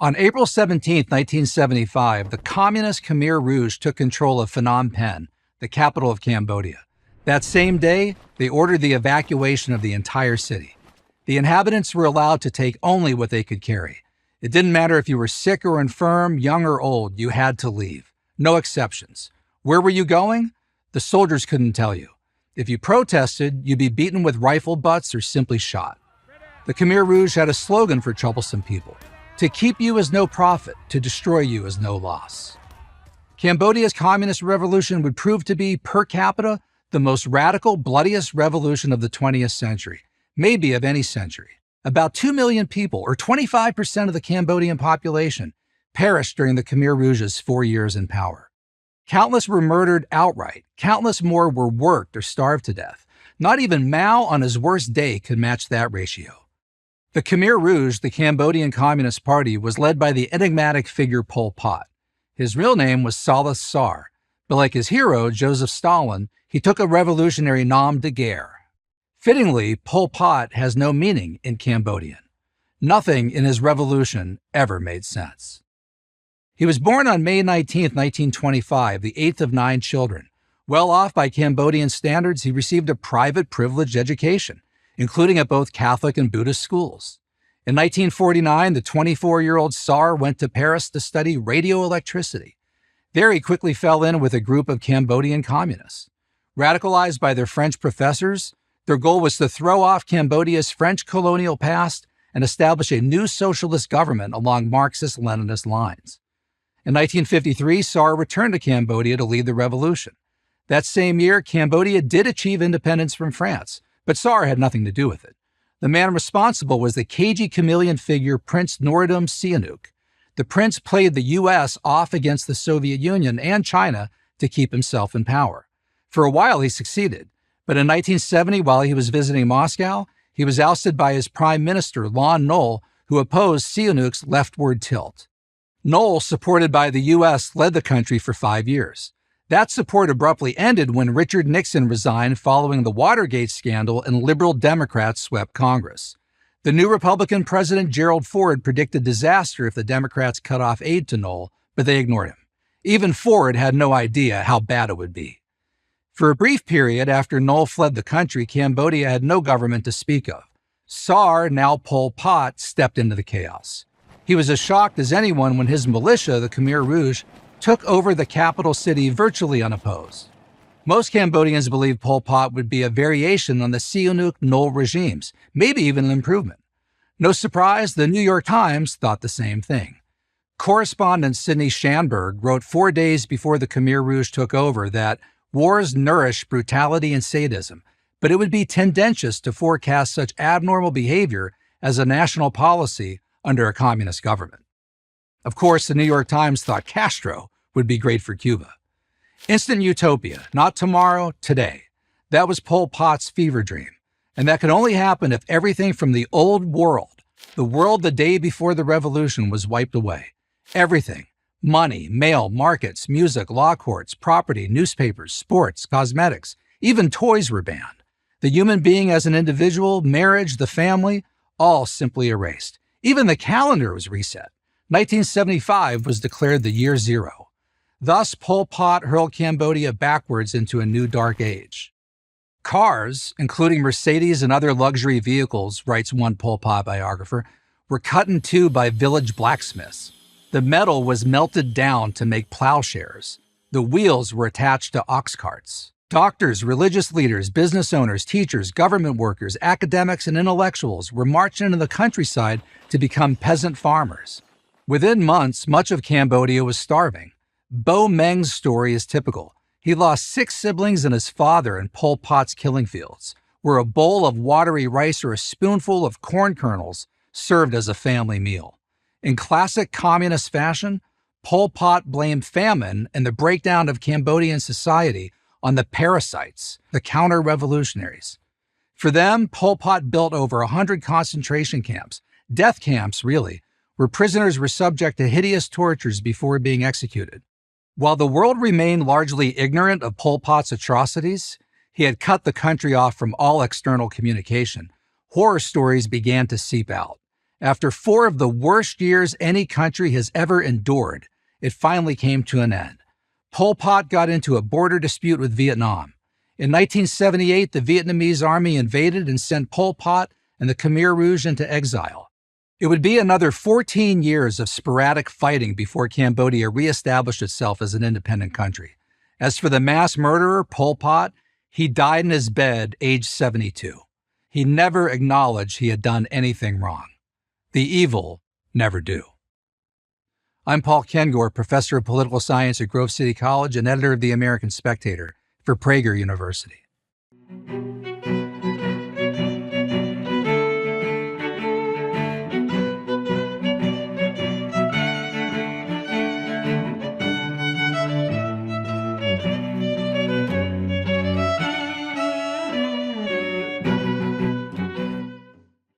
On April 17, 1975, the communist Khmer Rouge took control of Phnom Penh, the capital of Cambodia. That same day, they ordered the evacuation of the entire city. The inhabitants were allowed to take only what they could carry. It didn't matter if you were sick or infirm, young or old, you had to leave. No exceptions. Where were you going? The soldiers couldn't tell you. If you protested, you'd be beaten with rifle butts or simply shot. The Khmer Rouge had a slogan for troublesome people: to keep you is no profit, to destroy you is no loss. Cambodia's communist revolution would prove to be, per capita, the most radical, bloodiest revolution of the 20th century, maybe of any century. About 2 million people, or 25% of the Cambodian population, perished during the Khmer Rouge's 4 years in power. Countless were murdered outright. Countless more were worked or starved to death. Not even Mao on his worst day could match that ratio. The Khmer Rouge, the Cambodian Communist Party, was led by the enigmatic figure Pol Pot. His real name was Salas Sar, but like his hero, Joseph Stalin, he took a revolutionary nom de guerre. Fittingly, Pol Pot has no meaning in Cambodian. Nothing in his revolution ever made sense. He was born on May 19, 1925, the eighth of 9 children. Well off by Cambodian standards, he received a private, privileged education, including at both Catholic and Buddhist schools. In 1949, the 24-year-old Sar went to Paris to study radioelectricity. There he quickly fell in with a group of Cambodian communists. Radicalized by their French professors, their goal was to throw off Cambodia's French colonial past and establish a new socialist government along Marxist-Leninist lines. In 1953, Sar returned to Cambodia to lead the revolution. That same year, Cambodia did achieve independence from France, but Sar had nothing to do with it. The man responsible was the cagey chameleon figure Prince Norodom Sihanouk. The prince played the U.S. off against the Soviet Union and China to keep himself in power. For a while, he succeeded. But in 1970, while he was visiting Moscow, he was ousted by his prime minister, Lon Nol, who opposed Sihanouk's leftward tilt. Nol, supported by the U.S., led the country for 5 years. That support abruptly ended when Richard Nixon resigned following the Watergate scandal and liberal Democrats swept Congress. The new Republican president, Gerald Ford, predicted disaster if the Democrats cut off aid to Nol, but they ignored him. Even Ford had no idea how bad it would be. For a brief period after Nol fled the country, Cambodia had no government to speak of. Sar, now Pol Pot, stepped into the chaos. He was as shocked as anyone when his militia, the Khmer Rouge, took over the capital city virtually unopposed. Most Cambodians believed Pol Pot would be a variation on the Sihanouk-Nol regimes, maybe even an improvement. No surprise, the New York Times thought the same thing. Correspondent Sidney Schanberg wrote 4 days before the Khmer Rouge took over that wars nourish brutality and sadism, but it would be tendentious to forecast such abnormal behavior as a national policy under a communist government. Of course, the New York Times thought Castro would be great for Cuba. Instant utopia, not tomorrow, today. That was Pol Pot's fever dream. And that could only happen if everything from the old world, the world the day before the revolution, was wiped away. Everything. Money, mail, markets, music, law courts, property, newspapers, sports, cosmetics, even toys were banned. The human being as an individual, marriage, the family, all simply erased. Even the calendar was reset. 1975 was declared the year zero. Thus, Pol Pot hurled Cambodia backwards into a new dark age. Cars, including Mercedes and other luxury vehicles, writes one Pol Pot biographer, were cut in two by village blacksmiths. The metal was melted down to make plowshares. The wheels were attached to ox carts. Doctors, religious leaders, business owners, teachers, government workers, academics, and intellectuals were marching into the countryside to become peasant farmers. Within months, much of Cambodia was starving. Bo Meng's story is typical. He lost 6 siblings and his father in Pol Pot's killing fields, where a bowl of watery rice or a spoonful of corn kernels served as a family meal. In classic communist fashion, Pol Pot blamed famine and the breakdown of Cambodian society on the parasites, the counter-revolutionaries. For them, Pol Pot built over 100 concentration camps, death camps really, where prisoners were subject to hideous tortures before being executed. While the world remained largely ignorant of Pol Pot's atrocities, he had cut the country off from all external communication. Horror stories began to seep out. After 4 of the worst years any country has ever endured, it finally came to an end. Pol Pot got into a border dispute with Vietnam. In 1978, the Vietnamese army invaded and sent Pol Pot and the Khmer Rouge into exile. It would be another 14 years of sporadic fighting before Cambodia reestablished itself as an independent country. As for the mass murderer, Pol Pot, he died in his bed, age 72. He never acknowledged he had done anything wrong. The evil never do. I'm Paul Kengor, professor of political science at Grove City College and editor of the American Spectator for Prager University.